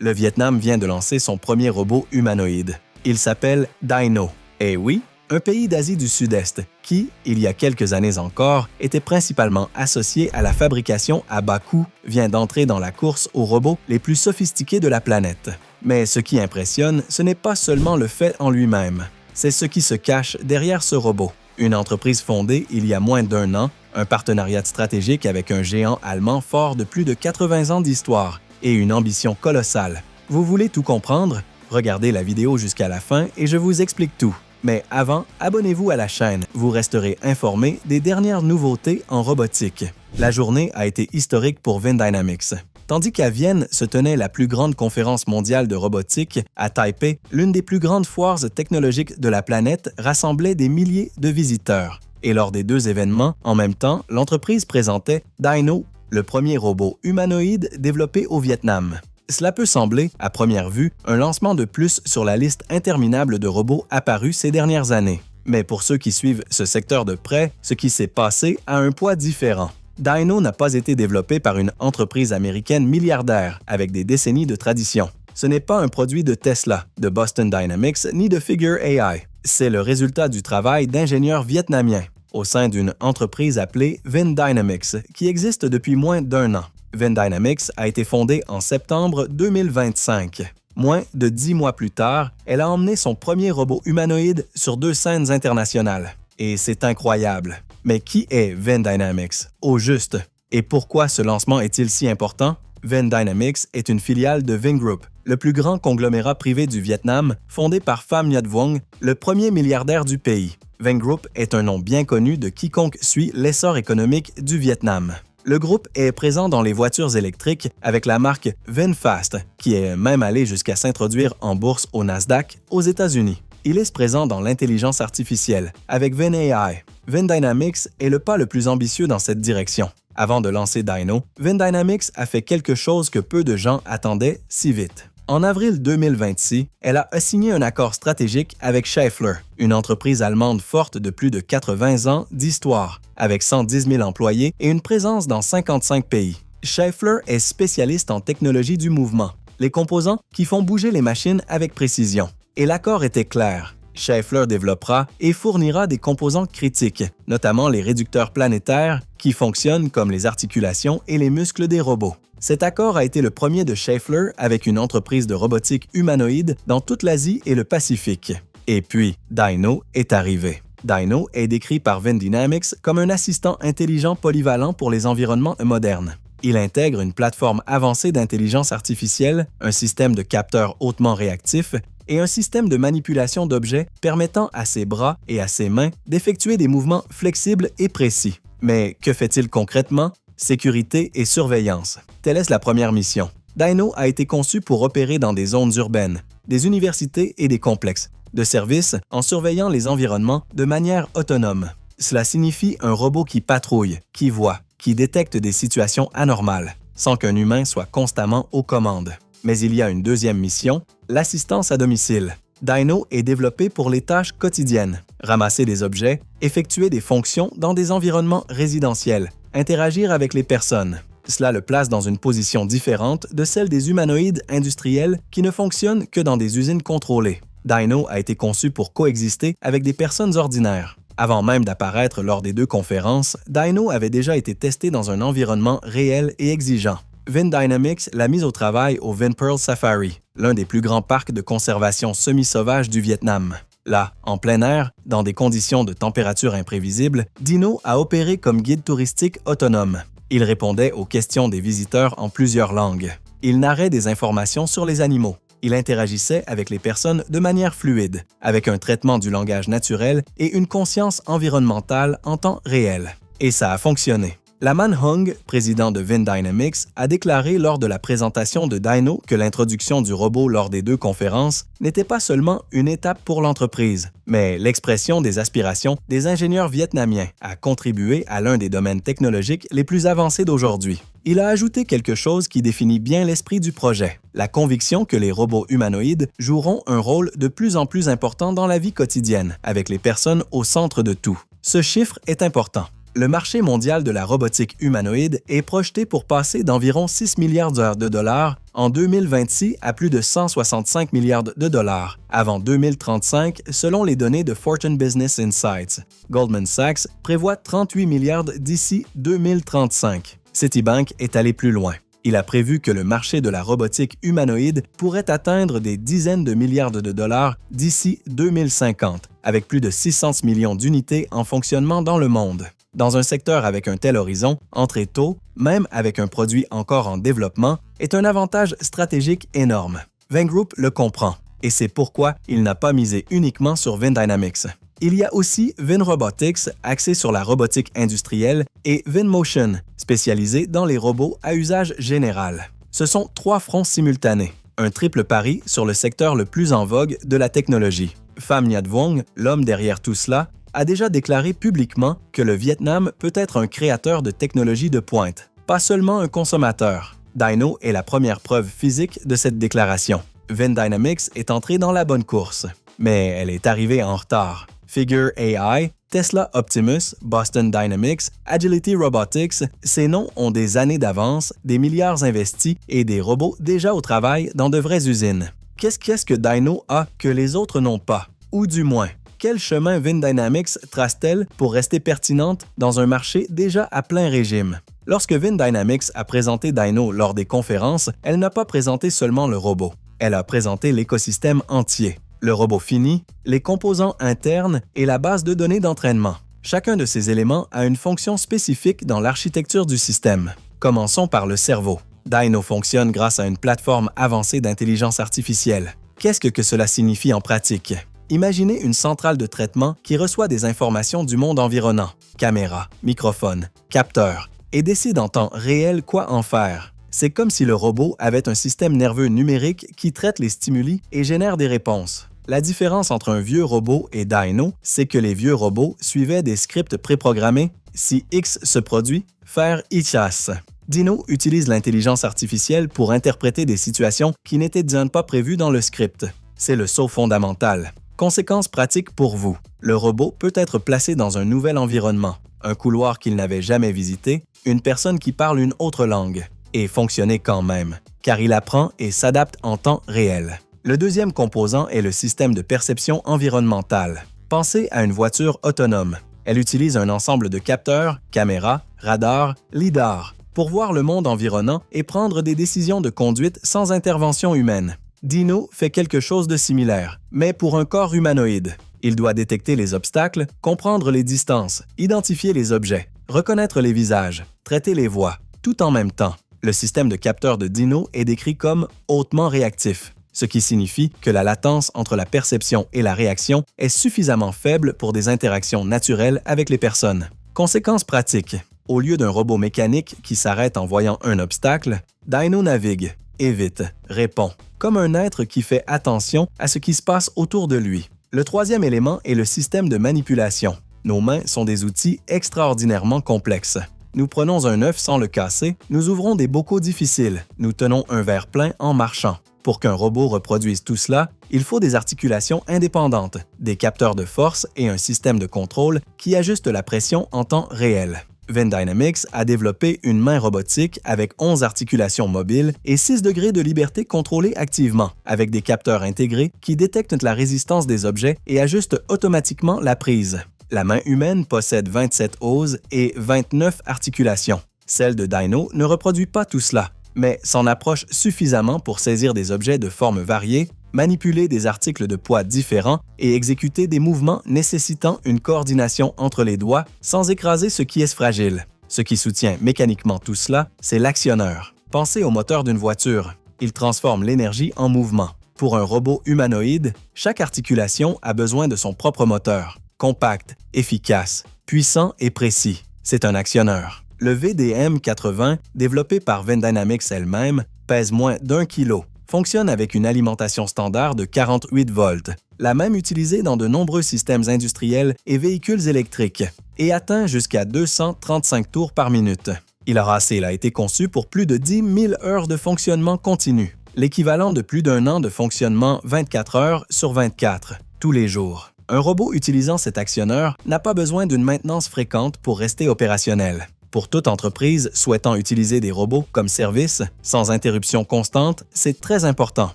Le Vietnam vient de lancer son premier robot humanoïde. Il s'appelle Dino. Et oui, un pays d'Asie du Sud-Est qui, il y a quelques années encore, était principalement associé à la fabrication à bas coût, vient d'entrer dans la course aux robots les plus sophistiqués de la planète. Mais ce qui impressionne, ce n'est pas seulement le fait en lui-même, c'est ce qui se cache derrière ce robot. Une entreprise fondée il y a moins d'1 an, un partenariat stratégique avec un géant allemand fort de plus de 80 ans d'histoire et une ambition colossale. Vous voulez tout comprendre? Regardez la vidéo jusqu'à la fin et je vous explique tout. Mais avant, abonnez-vous à la chaîne, vous resterez informé des dernières nouveautés en robotique. La journée a été historique pour Vin Dynamics. Tandis qu'à Vienne se tenait la plus grande conférence mondiale de robotique, à Taipei, l'une des plus grandes foires technologiques de la planète rassemblait des milliers de visiteurs. Et lors des deux événements, en même temps, l'entreprise présentait Dino, le premier robot humanoïde développé au Vietnam. Cela peut sembler, à première vue, un lancement de plus sur la liste interminable de robots apparus ces dernières années. Mais pour ceux qui suivent ce secteur de près, ce qui s'est passé a un poids différent. Dino n'a pas été développé par une entreprise américaine milliardaire avec des décennies de tradition. Ce n'est pas un produit de Tesla, de Boston Dynamics ni de Figure AI. C'est le résultat du travail d'ingénieurs vietnamiens au sein d'une entreprise appelée Vin Dynamics qui existe depuis moins d'1 an. Vin Dynamics a été fondée en septembre 2025. Moins de 10 mois plus tard, elle a emmené son premier robot humanoïde sur 2 scènes internationales. Et c'est incroyable. Mais qui est Vin Dynamics, au juste? Et pourquoi ce lancement est-il si important? Vin Dynamics est une filiale de Vingroup, le plus grand conglomérat privé du Vietnam, fondé par Pham Nhat Vuong, le premier milliardaire du pays. Vingroup est un nom bien connu de quiconque suit l'essor économique du Vietnam. Le groupe est présent dans les voitures électriques avec la marque VinFast, qui est même allée jusqu'à s'introduire en bourse au Nasdaq aux États-Unis. Il est présent dans l'intelligence artificielle avec VinAI. Vin Dynamics est le pas le plus ambitieux dans cette direction. Avant de lancer Dino, Vin Dynamics a fait quelque chose que peu de gens attendaient si vite. En avril 2026, elle a signé un accord stratégique avec Schaeffler, une entreprise allemande forte de plus de 80 ans d'histoire, avec 110 000 employés et une présence dans 55 pays. Schaeffler est spécialiste en technologie du mouvement, les composants qui font bouger les machines avec précision. Et l'accord était clair. Schaeffler développera et fournira des composants critiques, notamment les réducteurs planétaires qui fonctionnent comme les articulations et les muscles des robots. Cet accord a été le premier de Schaeffler avec une entreprise de robotique humanoïde dans toute l'Asie et le Pacifique. Et puis, Dino est arrivé. Dino est décrit par Vin Dynamics comme un assistant intelligent polyvalent pour les environnements modernes. Il intègre une plateforme avancée d'intelligence artificielle, un système de capteurs hautement réactifs et un système de manipulation d'objets permettant à ses bras et à ses mains d'effectuer des mouvements flexibles et précis. Mais que fait-il concrètement? Sécurité et surveillance. Telle est la première mission. Dino a été conçu pour opérer dans des zones urbaines, des universités et des complexes de services en surveillant les environnements de manière autonome. Cela signifie un robot qui patrouille, qui voit, qui détecte des situations anormales, sans qu'un humain soit constamment aux commandes. Mais il y a une deuxième mission, l'assistance à domicile. Dino est développé pour les tâches quotidiennes, ramasser des objets, effectuer des fonctions dans des environnements résidentiels, interagir avec les personnes. Cela le place dans une position différente de celle des humanoïdes industriels qui ne fonctionnent que dans des usines contrôlées. Dino a été conçu pour coexister avec des personnes ordinaires. Avant même d'apparaître lors des 2 conférences, Dino avait déjà été testé dans un environnement réel et exigeant. Vin Dynamics l'a mis au travail au Vinpearl Safari, l'un des plus grands parcs de conservation semi-sauvage du Vietnam. Là, en plein air, dans des conditions de température imprévisibles, Dino a opéré comme guide touristique autonome. Il répondait aux questions des visiteurs en plusieurs langues. Il narrait des informations sur les animaux. Il interagissait avec les personnes de manière fluide, avec un traitement du langage naturel et une conscience environnementale en temps réel. Et ça a fonctionné. Lam Hong, président de Vin Dynamics, a déclaré lors de la présentation de Dino que l'introduction du robot lors des 2 conférences n'était pas seulement une étape pour l'entreprise, mais l'expression des aspirations des ingénieurs vietnamiens à contribuer à l'un des domaines technologiques les plus avancés d'aujourd'hui. Il a ajouté quelque chose qui définit bien l'esprit du projet, la conviction que les robots humanoïdes joueront un rôle de plus en plus important dans la vie quotidienne, avec les personnes au centre de tout. Ce chiffre est important. Le marché mondial de la robotique humanoïde est projeté pour passer d'environ 6 milliards de dollars en 2026 à plus de 165 milliards de dollars avant 2035 selon les données de Fortune Business Insights. Goldman Sachs prévoit 38 milliards d'ici 2035. Citibank est allé plus loin. Il a prévu que le marché de la robotique humanoïde pourrait atteindre des dizaines de milliards de dollars d'ici 2050, avec plus de 600 millions d'unités en fonctionnement dans le monde. Dans un secteur avec un tel horizon, entrer tôt, même avec un produit encore en développement, est un avantage stratégique énorme. Venn Group le comprend, et c'est pourquoi il n'a pas misé uniquement sur Venn Dynamics. Il y a aussi Venn Robotics, axé sur la robotique industrielle, et Venn Motion, spécialisé dans les robots à usage général. Ce sont 3 fronts simultanés, un triple pari sur le secteur le plus en vogue de la technologie. Pham Nhat Vuong, l'homme derrière tout cela, a déjà déclaré publiquement que le Vietnam peut être un créateur de technologies de pointe, pas seulement un consommateur. Dino est la première preuve physique de cette déclaration. Venn Dynamics est entrée dans la bonne course, mais elle est arrivée en retard. Figure AI, Tesla Optimus, Boston Dynamics, Agility Robotics, ces noms ont des années d'avance, des milliards investis et des robots déjà au travail dans de vraies usines. Qu'est-ce que Dino a que les autres n'ont pas? Ou du moins, quel chemin Venn Dynamics trace-t-elle pour rester pertinente dans un marché déjà à plein régime? Lorsque Venn Dynamics a présenté Dino lors des conférences, elle n'a pas présenté seulement le robot. Elle a présenté l'écosystème entier. Le robot fini, les composants internes et la base de données d'entraînement. Chacun de ces éléments a une fonction spécifique dans l'architecture du système. Commençons par le cerveau. Dino fonctionne grâce à une plateforme avancée d'intelligence artificielle. Qu'est-ce que cela signifie en pratique? Imaginez une centrale de traitement qui reçoit des informations du monde environnant, caméra, microphone, capteur, et décide en temps réel quoi en faire. C'est comme si le robot avait un système nerveux numérique qui traite les stimuli et génère des réponses. La différence entre un vieux robot et Dino, c'est que les vieux robots suivaient des scripts préprogrammés. Si X se produit, faire Y. Dino utilise l'intelligence artificielle pour interpréter des situations qui n'étaient déjà pas prévues dans le script. C'est le saut fondamental. Conséquence pratique pour vous. Le robot peut être placé dans un nouvel environnement, un couloir qu'il n'avait jamais visité, une personne qui parle une autre langue, et fonctionner quand même, car il apprend et s'adapte en temps réel. Le deuxième composant est le système de perception environnementale. Pensez à une voiture autonome. Elle utilise un ensemble de capteurs, caméras, radars, lidars, pour voir le monde environnant et prendre des décisions de conduite sans intervention humaine. Dino fait quelque chose de similaire, mais pour un corps humanoïde. Il doit détecter les obstacles, comprendre les distances, identifier les objets, reconnaître les visages, traiter les voix, tout en même temps. Le système de capteurs de Dino est décrit comme hautement réactif, ce qui signifie que la latence entre la perception et la réaction est suffisamment faible pour des interactions naturelles avec les personnes. Conséquence pratique. Au lieu d'un robot mécanique qui s'arrête en voyant un obstacle, Dino navigue, évite, répond, comme un être qui fait attention à ce qui se passe autour de lui. Le troisième élément est le système de manipulation. Nos mains sont des outils extraordinairement complexes. Nous prenons un œuf sans le casser, nous ouvrons des bocaux difficiles, nous tenons un verre plein en marchant. Pour qu'un robot reproduise tout cela, il faut des articulations indépendantes, des capteurs de force et un système de contrôle qui ajuste la pression en temps réel. Venn Dynamics a développé une main robotique avec 11 articulations mobiles et 6 degrés de liberté contrôlés activement, avec des capteurs intégrés qui détectent la résistance des objets et ajustent automatiquement la prise. La main humaine possède 27 os et 29 articulations. Celle de Dino ne reproduit pas tout cela, mais s'en approche suffisamment pour saisir des objets de formes variées, manipuler des articles de poids différents et exécuter des mouvements nécessitant une coordination entre les doigts sans écraser ce qui est fragile. Ce qui soutient mécaniquement tout cela, c'est l'actionneur. Pensez au moteur d'une voiture. Il transforme l'énergie en mouvement. Pour un robot humanoïde, chaque articulation a besoin de son propre moteur. Compact, efficace, puissant et précis. C'est un actionneur. Le VDM80, développé par Venn Dynamics elle-même, pèse moins d'1 kg. Fonctionne avec une alimentation standard de 48 volts, la même utilisée dans de nombreux systèmes industriels et véhicules électriques, et atteint jusqu'à 235 tours par minute. Il a été conçu pour plus de 10 000 heures de fonctionnement continu, l'équivalent de plus d'un an de fonctionnement 24 heures sur 24, tous les jours. Un robot utilisant cet actionneur n'a pas besoin d'une maintenance fréquente pour rester opérationnel. Pour toute entreprise souhaitant utiliser des robots comme service, sans interruption constante, c'est très important.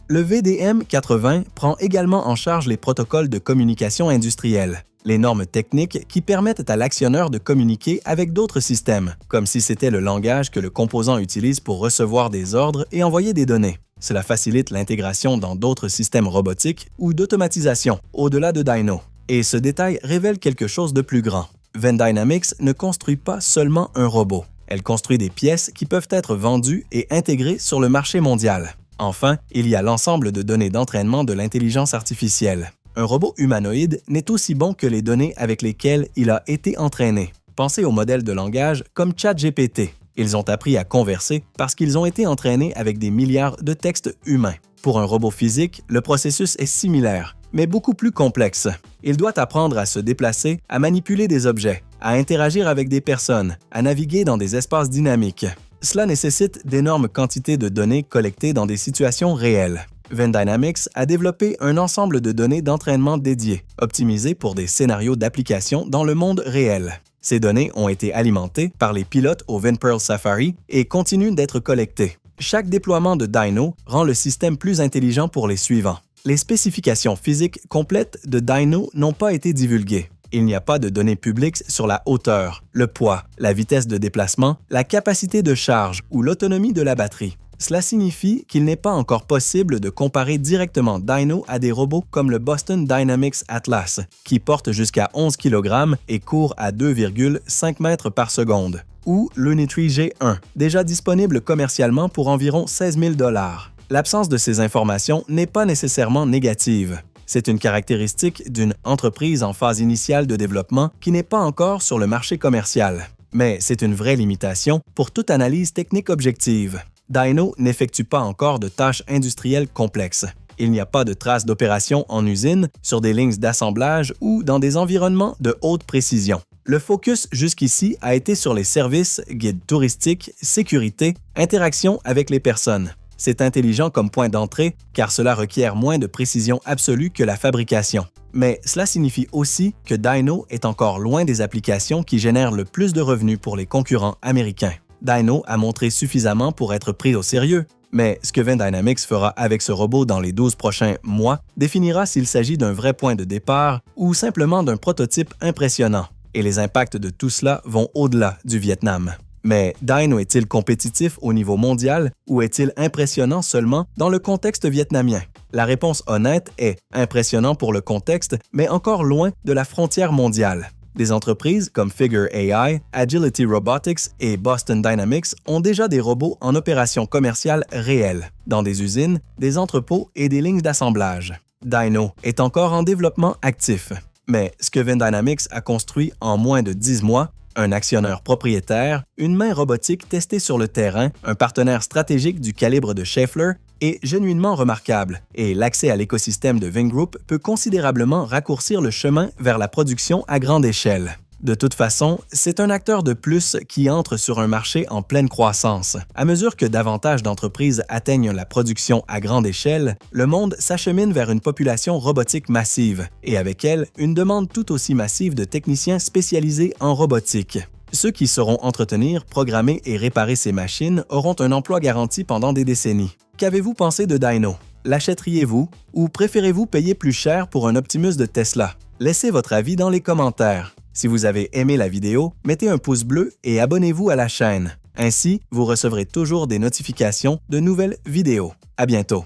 Le VDM 80 prend également en charge les protocoles de communication industrielle, les normes techniques qui permettent à l'actionneur de communiquer avec d'autres systèmes, comme si c'était le langage que le composant utilise pour recevoir des ordres et envoyer des données. Cela facilite l'intégration dans d'autres systèmes robotiques ou d'automatisation, au-delà de Dyno. Et ce détail révèle quelque chose de plus grand. Venn Dynamics ne construit pas seulement un robot. Elle construit des pièces qui peuvent être vendues et intégrées sur le marché mondial. Enfin, il y a l'ensemble de données d'entraînement de l'intelligence artificielle. Un robot humanoïde n'est aussi bon que les données avec lesquelles il a été entraîné. Pensez aux modèles de langage comme ChatGPT. Ils ont appris à converser parce qu'ils ont été entraînés avec des milliards de textes humains. Pour un robot physique, le processus est similaire, mais beaucoup plus complexe. Il doit apprendre à se déplacer, à manipuler des objets, à interagir avec des personnes, à naviguer dans des espaces dynamiques. Cela nécessite d'énormes quantités de données collectées dans des situations réelles. Venn Dynamics a développé un ensemble de données d'entraînement dédiées, optimisées pour des scénarios d'application dans le monde réel. Ces données ont été alimentées par les pilotes au VinPearl Safari et continuent d'être collectées. Chaque déploiement de Dyno rend le système plus intelligent pour les suivants. Les spécifications physiques complètes de Dyno n'ont pas été divulguées. Il n'y a pas de données publiques sur la hauteur, le poids, la vitesse de déplacement, la capacité de charge ou l'autonomie de la batterie. Cela signifie qu'il n'est pas encore possible de comparer directement Dyno à des robots comme le Boston Dynamics Atlas, qui porte jusqu'à 11 kg et court à 2,5 mètres par seconde, ou l'Unitree G1, déjà disponible commercialement pour environ 16 000 $. L'absence de ces informations n'est pas nécessairement négative. C'est une caractéristique d'une entreprise en phase initiale de développement qui n'est pas encore sur le marché commercial. Mais c'est une vraie limitation pour toute analyse technique objective. Dyno n'effectue pas encore de tâches industrielles complexes. Il n'y a pas de traces d'opération en usine, sur des lignes d'assemblage ou dans des environnements de haute précision. Le focus jusqu'ici a été sur les services, guides touristiques, sécurité, interaction avec les personnes. C'est intelligent comme point d'entrée car cela requiert moins de précision absolue que la fabrication. Mais cela signifie aussi que Dyno est encore loin des applications qui génèrent le plus de revenus pour les concurrents américains. Dyno a montré suffisamment pour être pris au sérieux, mais ce que Venn Dynamics fera avec ce robot dans les 12 prochains mois définira s'il s'agit d'un vrai point de départ ou simplement d'un prototype impressionnant. Et les impacts de tout cela vont au-delà du Vietnam. Mais Dyno est-il compétitif au niveau mondial ou est-il impressionnant seulement dans le contexte vietnamien? La réponse honnête est impressionnant pour le contexte, mais encore loin de la frontière mondiale. Des entreprises comme Figure AI, Agility Robotics et Boston Dynamics ont déjà des robots en opération commerciale réelle, dans des usines, des entrepôts et des lignes d'assemblage. Dyno est encore en développement actif. Mais ce que Venn Dynamics a construit en moins de 10 mois, un actionneur propriétaire, une main robotique testée sur le terrain, un partenaire stratégique du calibre de Schaeffler est genuinement remarquable et l'accès à l'écosystème de Vingroup peut considérablement raccourcir le chemin vers la production à grande échelle. De toute façon, c'est un acteur de plus qui entre sur un marché en pleine croissance. À mesure que davantage d'entreprises atteignent la production à grande échelle, le monde s'achemine vers une population robotique massive et avec elle, une demande tout aussi massive de techniciens spécialisés en robotique. Ceux qui sauront entretenir, programmer et réparer ces machines auront un emploi garanti pendant des décennies. Qu'avez-vous pensé de Dyno? L'achèteriez-vous ou préférez-vous payer plus cher pour un Optimus de Tesla? Laissez votre avis dans les commentaires. Si vous avez aimé la vidéo, mettez un pouce bleu et abonnez-vous à la chaîne. Ainsi, vous recevrez toujours des notifications de nouvelles vidéos. À bientôt!